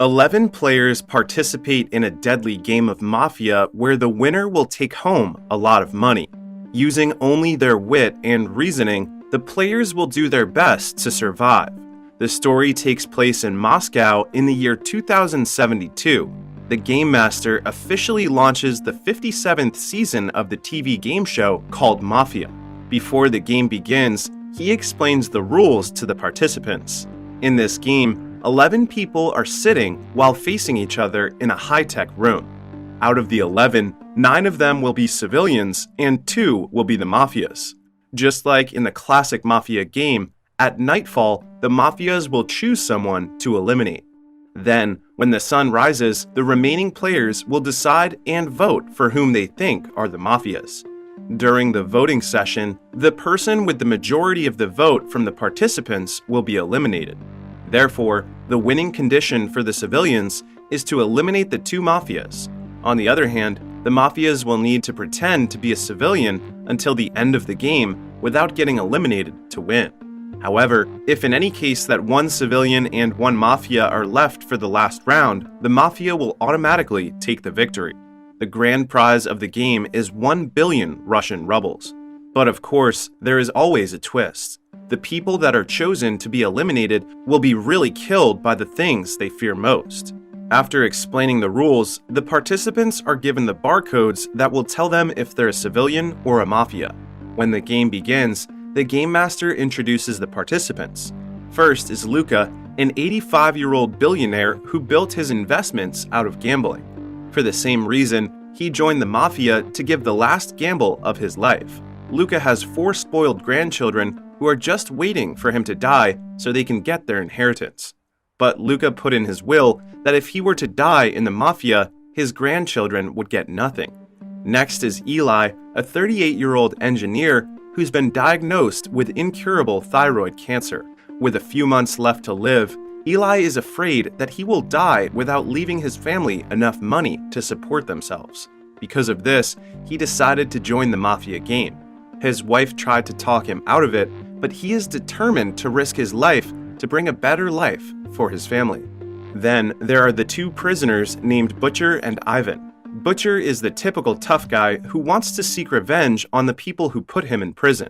11 players participate in a deadly game of Mafia where the winner will take home a lot of money. Using only their wit and reasoning, the players will do their best to survive. The story takes place in Moscow in the year 2072. The Game Master officially launches the 57th season of the TV game show called Mafia. Before the game begins, he explains the rules to the participants. In this game, 11 people are sitting while facing each other in a high-tech room. Out of the 11, 9 of them will be civilians and 2 will be the mafias. Just like in the classic Mafia game, at nightfall, the mafias will choose someone to eliminate. Then, when the sun rises, the remaining players will decide and vote for whom they think are the mafias. During the voting session, the person with the majority of the vote from the participants will be eliminated. Therefore, the winning condition for the civilians is to eliminate the 2 mafias. On the other hand, the mafias will need to pretend to be a civilian until the end of the game without getting eliminated to win. However, if in any case that 1 civilian and 1 mafia are left for the last round, the mafia will automatically take the victory. The grand prize of the game is 1 billion Russian rubles. But of course, there is always a twist. The people that are chosen to be eliminated will be really killed by the things they fear most. After explaining the rules, the participants are given the barcodes that will tell them if they're a civilian or a mafia. When the game begins, the Game Master introduces the participants. First is Luca, an 85-year-old billionaire who built his investments out of gambling. For the same reason, he joined the Mafia to give the last gamble of his life. Luca has 4 spoiled grandchildren who are just waiting for him to die so they can get their inheritance. But Luca put in his will that if he were to die in the Mafia, his grandchildren would get nothing. Next is Eli, a 38-year-old engineer who's been diagnosed with incurable thyroid cancer. With a few months left to live, Eli is afraid that he will die without leaving his family enough money to support themselves. Because of this, he decided to join the Mafia game. His wife tried to talk him out of it, but he is determined to risk his life to bring a better life for his family. Then there are the 2 prisoners named Butcher and Ivan. Butcher is the typical tough guy who wants to seek revenge on the people who put him in prison.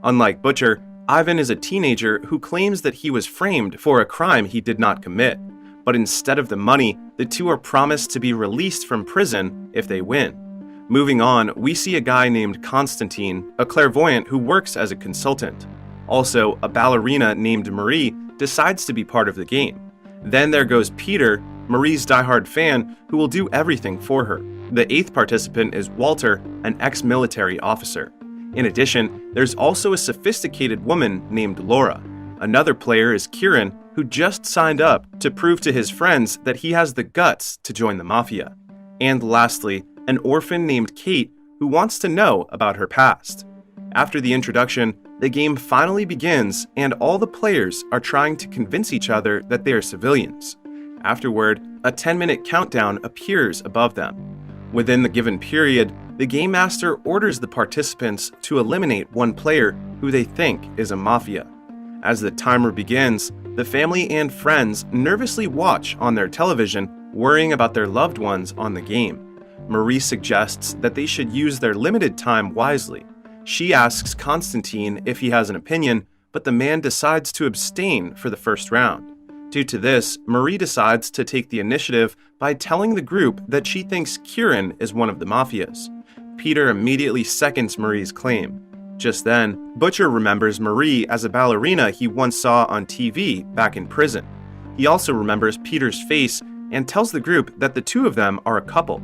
Unlike Butcher, Ivan is a teenager who claims that he was framed for a crime he did not commit. But instead of the money, the 2 are promised to be released from prison if they win. Moving on, we see a guy named Konstantin, a clairvoyant who works as a consultant. Also, a ballerina named Marie decides to be part of the game. Then there goes Peter, Marie's diehard fan, who will do everything for her. The 8th participant is Walter, an ex-military officer. In addition, there's also a sophisticated woman named Laura. Another player is Kieran, who just signed up to prove to his friends that he has the guts to join the Mafia. And lastly, an orphan named Kate, who wants to know about her past. After the introduction, the game finally begins and all the players are trying to convince each other that they are civilians. Afterward, a 10-minute countdown appears above them. Within the given period, the Game Master orders the participants to eliminate 1 player who they think is a mafia. As the timer begins, the family and friends nervously watch on their television, worrying about their loved ones on the game. Marie suggests that they should use their limited time wisely. She asks Konstantin if he has an opinion, but the man decides to abstain for the first round. Due to this, Marie decides to take the initiative by telling the group that she thinks Kieran is one of the mafias. Peter immediately seconds Marie's claim. Just then, Butcher remembers Marie as a ballerina he once saw on TV back in prison. He also remembers Peter's face and tells the group that the 2 of them are a couple.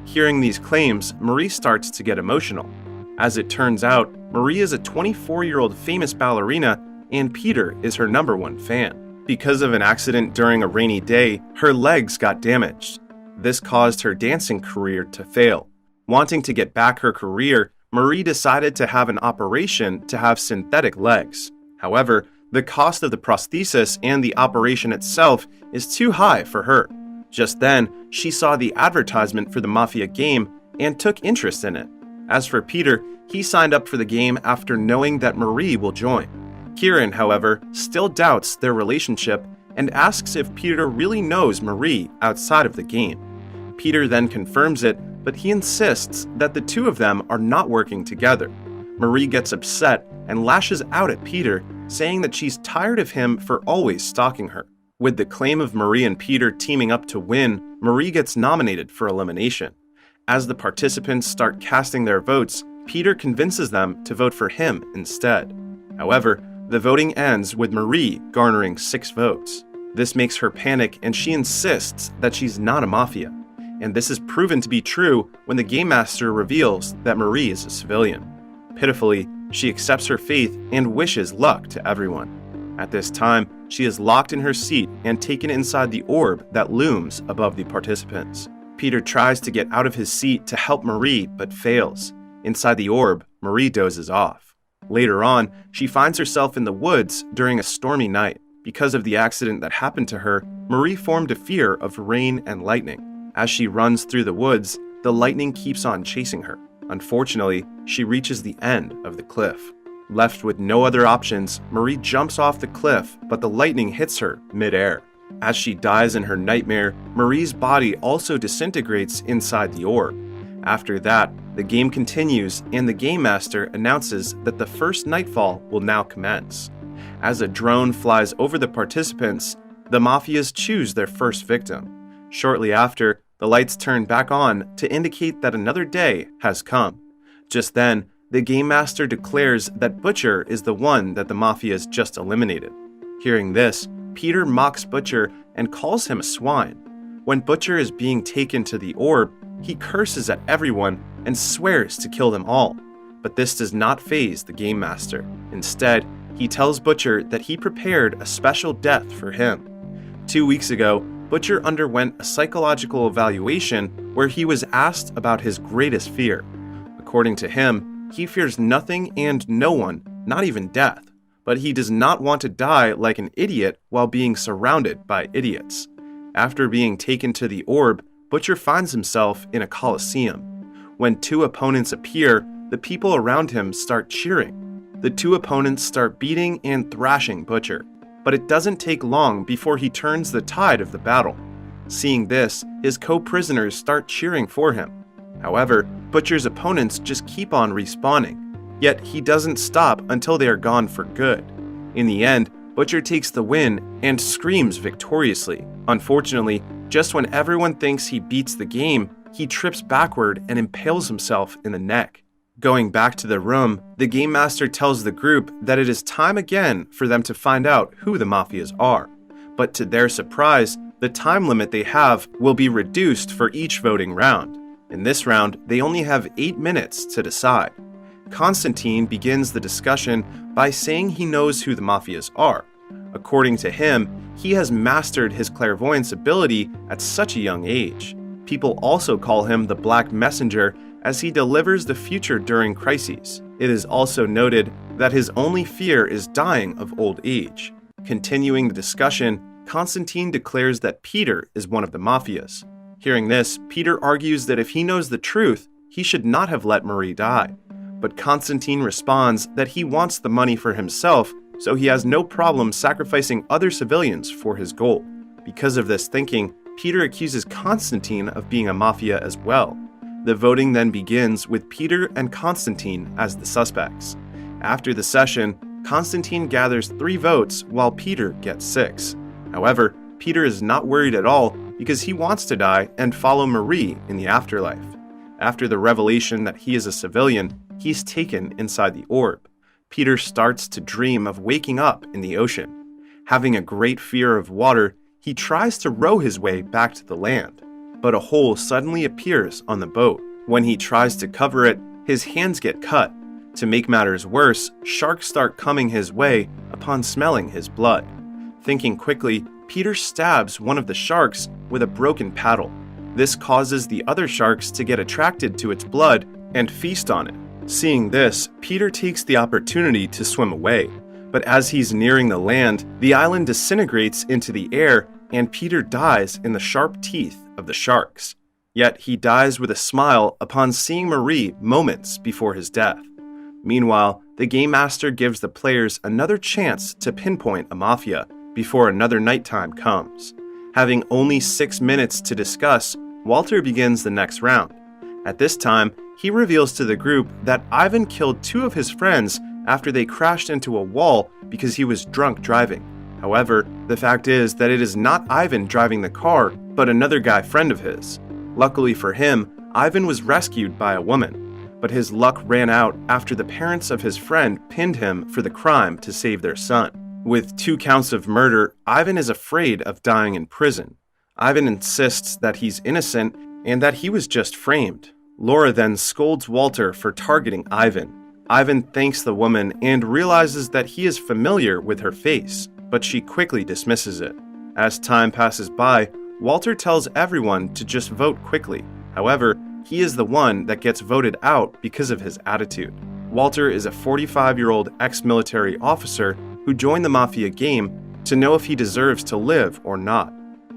Hearing these claims, Marie starts to get emotional. As it turns out, Marie is a 24-year-old famous ballerina and Peter is her #1 fan. Because of an accident during a rainy day, her legs got damaged. This caused her dancing career to fail. Wanting to get back her career, Marie decided to have an operation to have synthetic legs. However, the cost of the prosthesis and the operation itself is too high for her. Just then, she saw the advertisement for the Mafia game and took interest in it. As for Peter, he signed up for the game after knowing that Marie will join. Kieran, however, still doubts their relationship and asks if Peter really knows Marie outside of the game. Peter then confirms it, but he insists that the two of them are not working together. Marie gets upset and lashes out at Peter, saying that she's tired of him for always stalking her. With the claim of Marie and Peter teaming up to win, Marie gets nominated for elimination. As the participants start casting their votes, Peter convinces them to vote for him instead. However, the voting ends with Marie garnering 6 votes. This makes her panic, and she insists that she's not a mafia. And this is proven to be true when the Game Master reveals that Marie is a civilian. Pitifully, she accepts her fate and wishes luck to everyone. At this time, she is locked in her seat and taken inside the orb that looms above the participants. Peter tries to get out of his seat to help Marie, but fails. Inside the orb, Marie dozes off. Later on, she finds herself in the woods during a stormy night. Because of the accident that happened to her, Marie formed a fear of rain and lightning. As she runs through the woods, the lightning keeps on chasing her. Unfortunately, she reaches the end of the cliff. Left with no other options, Marie jumps off the cliff, but the lightning hits her mid-air. As she dies in her nightmare, Marie's body also disintegrates inside the orb. After that, the game continues, and the Game Master announces that the first nightfall will now commence. As a drone flies over the participants, the Mafias choose their first victim. Shortly after, the lights turn back on to indicate that another day has come. Just then, the Game Master declares that Butcher is the one that the Mafias just eliminated. Hearing this, Peter mocks Butcher and calls him a swine. When Butcher is being taken to the orb, he curses at everyone and swears to kill them all. But this does not faze the Game Master. Instead, he tells Butcher that he prepared a special death for him. 2 weeks ago, Butcher underwent a psychological evaluation where he was asked about his greatest fear. According to him, he fears nothing and no one, not even death. But he does not want to die like an idiot while being surrounded by idiots. After being taken to the orb, Butcher finds himself in a coliseum. When 2 opponents appear, the people around him start cheering. The 2 opponents start beating and thrashing Butcher, but it doesn't take long before he turns the tide of the battle. Seeing this, his co-prisoners start cheering for him. However, Butcher's opponents just keep on respawning, yet he doesn't stop until they are gone for good. In the end, Butcher takes the win and screams victoriously. Unfortunately, just when everyone thinks he beats the game, he trips backward and impales himself in the neck. Going back to the room, the Game Master tells the group that it is time again for them to find out who the Mafias are. But to their surprise, the time limit they have will be reduced for each voting round. In this round, they only have 8 minutes to decide. Constantine begins the discussion by saying he knows who the Mafias are. According to him, he has mastered his clairvoyance ability at such a young age. People also call him the Black Messenger, as he delivers the future during crises. It is also noted that his only fear is dying of old age. Continuing the discussion, Constantine declares that Peter is one of the Mafias. Hearing this, Peter argues that if he knows the truth, he should not have let Marie die. But Constantine responds that he wants the money for himself, so he has no problem sacrificing other civilians for his goal. Because of this thinking, Peter accuses Constantine of being a Mafia as well. The voting then begins with Peter and Constantine as the suspects. After the session, Constantine gathers 3 votes while Peter gets 6. However, Peter is not worried at all because he wants to die and follow Marie in the afterlife. After the revelation that he is a civilian, he's taken inside the orb. Peter starts to dream of waking up in the ocean. Having a great fear of water, he tries to row his way back to the land. But a hole suddenly appears on the boat. When he tries to cover it, his hands get cut. To make matters worse, sharks start coming his way upon smelling his blood. Thinking quickly, Peter stabs one of the sharks with a broken paddle. This causes the other sharks to get attracted to its blood and feast on it. Seeing this, Peter takes the opportunity to swim away. But as he's nearing the land, the island disintegrates into the air and Peter dies in the sharp teeth of the sharks. Yet he dies with a smile upon seeing Marie moments before his death. Meanwhile, the Game Master gives the players another chance to pinpoint a Mafia, before another nighttime comes. Having only 6 minutes to discuss, Walter begins the next round. At this time, he reveals to the group that Ivan killed 2 of his friends after they crashed into a wall because he was drunk driving. However, the fact is that it is not Ivan driving the car, but another guy friend of his. Luckily for him, Ivan was rescued by a woman, but his luck ran out after the parents of his friend pinned him for the crime to save their son. With 2 counts of murder, Ivan is afraid of dying in prison. Ivan insists that he's innocent and that he was just framed. Laura then scolds Walter for targeting Ivan. Ivan thanks the woman and realizes that he is familiar with her face, but she quickly dismisses it. As time passes by, Walter tells everyone to just vote quickly. However, he is the one that gets voted out because of his attitude. Walter is a 45-year-old ex-military officer who joined the Mafia game to know if he deserves to live or not.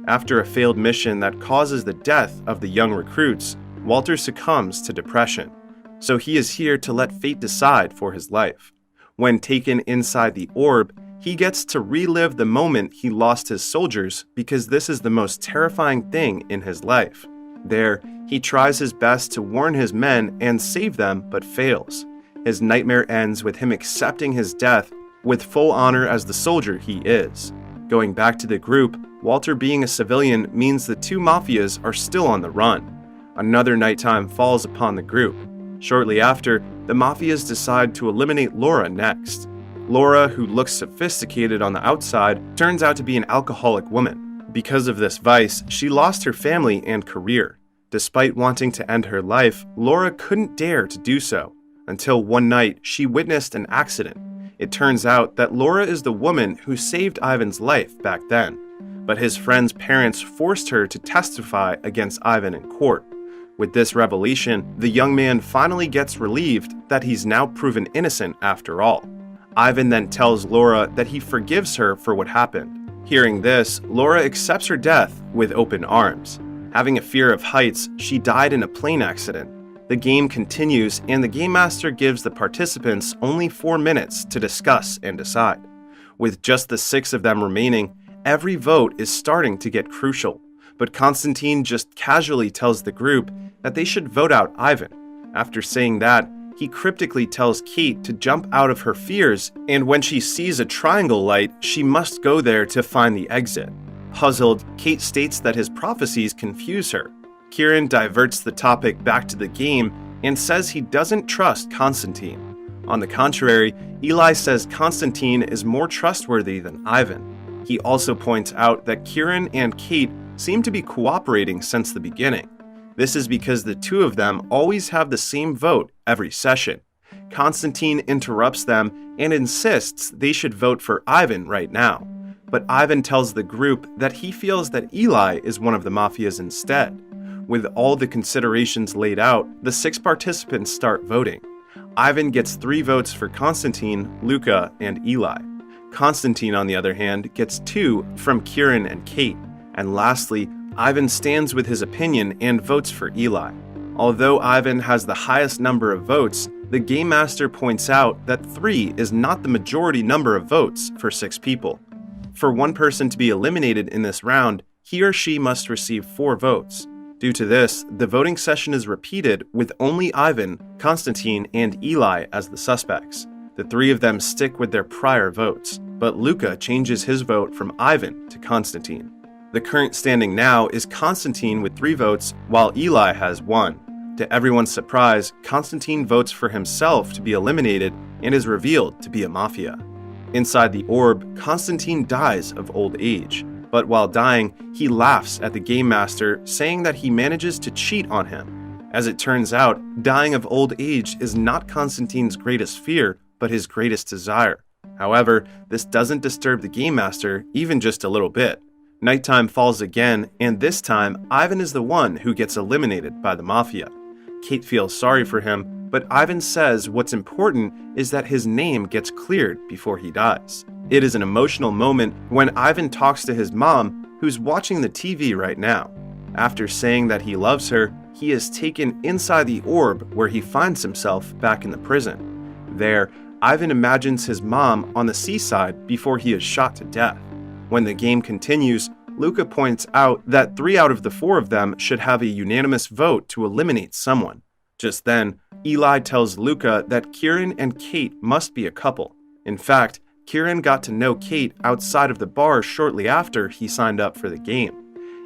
After a failed mission that causes the death of the young recruits, Walter succumbs to depression. So he is here to let fate decide for his life. When taken inside the orb, he gets to relive the moment he lost his soldiers because this is the most terrifying thing in his life. There, he tries his best to warn his men and save them, but fails. His nightmare ends with him accepting his death with full honor as the soldier he is. Going back to the group, Walter being a civilian means the 2 mafias are still on the run. Another nighttime falls upon the group. Shortly after, the mafias decide to eliminate Laura next. Laura, who looks sophisticated on the outside, turns out to be an alcoholic woman. Because of this vice, she lost her family and career. Despite wanting to end her life, Laura couldn't dare to do so, until one night she witnessed an accident. It turns out that Laura is the woman who saved Ivan's life back then, but his friend's parents forced her to testify against Ivan in court. With this revelation, the young man finally gets relieved that he's now proven innocent after all. Ivan then tells Laura that he forgives her for what happened. Hearing this, Laura accepts her death with open arms. Having a fear of heights, she died in a plane accident. The game continues, and the Game Master gives the participants only 4 minutes to discuss and decide. With just the 6 of them remaining, every vote is starting to get crucial. But Constantine just casually tells the group that they should vote out Ivan. After saying that, he cryptically tells Kate to jump out of her fears, and when she sees a triangle light, she must go there to find the exit. Puzzled, Kate states that his prophecies confuse her. Kieran diverts the topic back to the game and says he doesn't trust Constantine. On the contrary, Eli says Constantine is more trustworthy than Ivan. He also points out that Kieran and Kate seem to be cooperating since the beginning. This is because the 2 of them always have the same vote every session. Constantine interrupts them and insists they should vote for Ivan right now. But Ivan tells the group that he feels that Eli is one of the mafias instead. With all the considerations laid out, the 6 participants start voting. Ivan gets 3 votes for Constantine, Luca, and Eli. Constantine, on the other hand, gets 2 from Kieran and Kate. And lastly, Ivan stands with his opinion and votes for Eli. Although Ivan has the highest number of votes, the Game Master points out that 3 is not the majority number of votes for 6 people. For one person to be eliminated in this round, he or she must receive 4 votes. Due to this, the voting session is repeated with only Ivan, Constantine, and Eli as the suspects. The 3 of them stick with their prior votes, but Luca changes his vote from Ivan to Constantine. The current standing now is Constantine with 3 votes, while Eli has 1. To everyone's surprise, Constantine votes for himself to be eliminated and is revealed to be a mafia. Inside the orb, Constantine dies of old age, but while dying, he laughs at the Game Master, saying that he manages to cheat on him. As it turns out, dying of old age is not Constantine's greatest fear, but his greatest desire. However, this doesn't disturb the Game Master even just a little bit. Nighttime falls again, and this time, Ivan is the one who gets eliminated by the Mafia. Kate feels sorry for him, but Ivan says what's important is that his name gets cleared before he dies. It is an emotional moment when Ivan talks to his mom, who's watching the TV right now. After saying that he loves her, he is taken inside the orb where he finds himself back in the prison. There, Ivan imagines his mom on the seaside before he is shot to death. When the game continues, Luca points out that 3 out of the 4 of them should have a unanimous vote to eliminate someone. Just then, Eli tells Luca that Kieran and Kate must be a couple. In fact, Kieran got to know Kate outside of the bar shortly after he signed up for the game.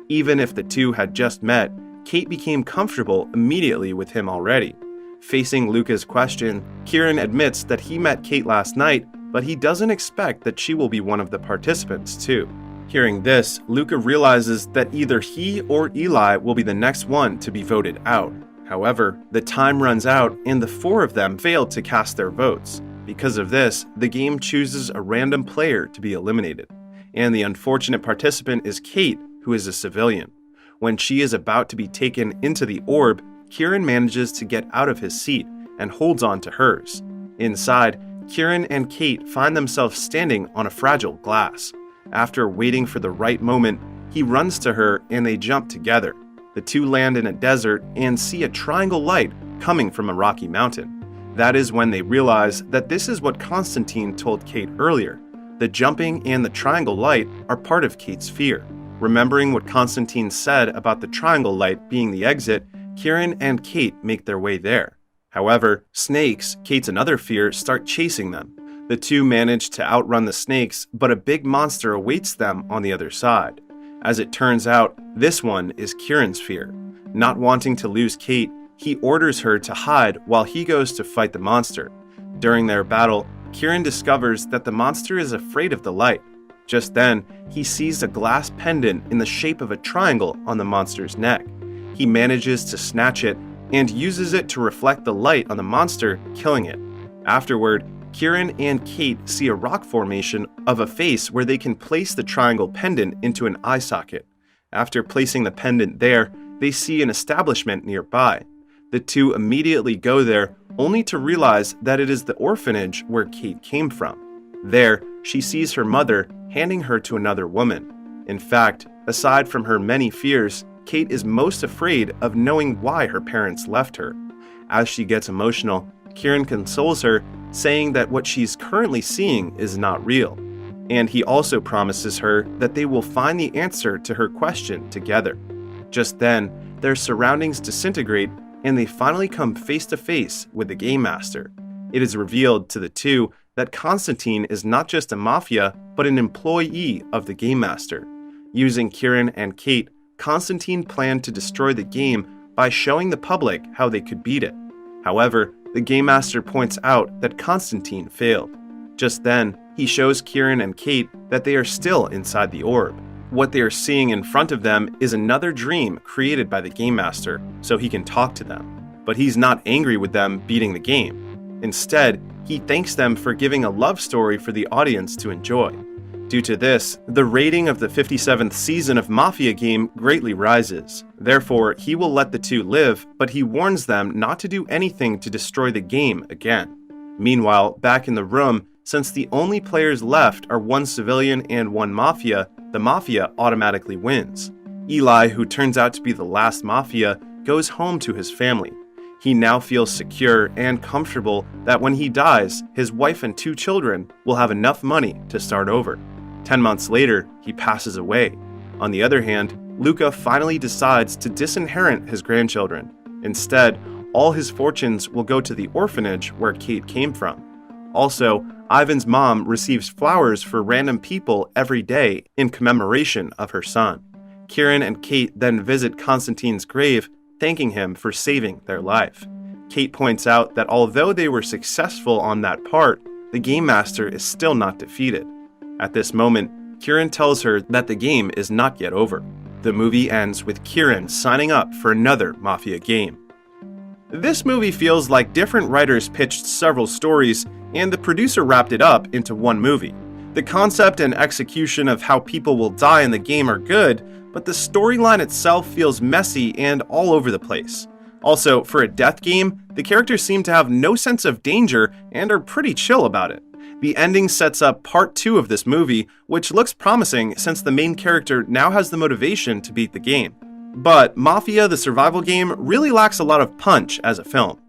Even if the two had just met, Kate became comfortable immediately with him already. Facing Luca's question, Kieran admits that he met Kate last night, but he doesn't expect that she will be one of the participants too. Hearing this, Luca realizes that either he or Eli will be the next one to be voted out. However, the time runs out and the 4 of them fail to cast their votes. Because of this, the game chooses a random player to be eliminated. And the unfortunate participant is Kate, who is a civilian. When she is about to be taken into the orb, Kieran manages to get out of his seat and holds on to hers. Inside, Kieran and Kate find themselves standing on a fragile glass. After waiting for the right moment, he runs to her and they jump together. The two land in a desert and see a triangle light coming from a rocky mountain. That is when they realize that this is what Constantine told Kate earlier. The jumping and the triangle light are part of Kate's fear. Remembering what Constantine said about the triangle light being the exit, Kieran and Kate make their way there. However, snakes, Kate's another fear, start chasing them. The two manage to outrun the snakes, but a big monster awaits them on the other side. As it turns out, this one is Kieran's fear. Not wanting to lose Kate, he orders her to hide while he goes to fight the monster. During their battle, Kieran discovers that the monster is afraid of the light. Just then, he sees a glass pendant in the shape of a triangle on the monster's neck. He manages to snatch it and uses it to reflect the light on the monster, killing it. Afterward, Kieran and Kate see a rock formation of a face where they can place the triangle pendant into an eye socket. After placing the pendant there, they see an establishment nearby. The two immediately go there, only to realize that it is the orphanage where Kate came from. There, she sees her mother handing her to another woman. In fact, aside from her many fears, Kate is most afraid of knowing why her parents left her. As she gets emotional, Kieran consoles her, saying that what she's currently seeing is not real. And he also promises her that they will find the answer to her question together. Just then, their surroundings disintegrate and they finally come face to face with the Game Master. It is revealed to the two that Constantine is not just a mafia, but an employee of the Game Master. Using Kieran and Kate, Constantine planned to destroy the game by showing the public how they could beat it. However, the Game Master points out that Constantine failed. Just then, he shows Kieran and Kate that they are still inside the orb. What they are seeing in front of them is another dream created by the Game Master, so he can talk to them. But he's not angry with them beating the game. Instead, he thanks them for giving a love story for the audience to enjoy. Due to this, the rating of the 57th season of Mafia game greatly rises. Therefore, he will let the two live, but he warns them not to do anything to destroy the game again. Meanwhile, back in the room, since the only players left are one civilian and one mafia, the mafia automatically wins. Eli, who turns out to be the last mafia, goes home to his family. He now feels secure and comfortable that when he dies, his wife and 2 children will have enough money to start over. 10 months later, he passes away. On the other hand, Luca finally decides to disinherit his grandchildren. Instead, all his fortunes will go to the orphanage where Kate came from. Also, Ivan's mom receives flowers for random people every day in commemoration of her son. Kieran and Kate then visit Constantine's grave, thanking him for saving their life. Kate points out that although they were successful on that part, the Game Master is still not defeated. At this moment, Kieran tells her that the game is not yet over. The movie ends with Kieran signing up for another Mafia game. This movie feels like different writers pitched several stories, and the producer wrapped it up into one movie. The concept and execution of how people will die in the game are good, but the storyline itself feels messy and all over the place. Also, for a death game, the characters seem to have no sense of danger and are pretty chill about it. The ending sets up part 2 of this movie, which looks promising since the main character now has the motivation to beat the game. But Mafia the Survival Game really lacks a lot of punch as a film.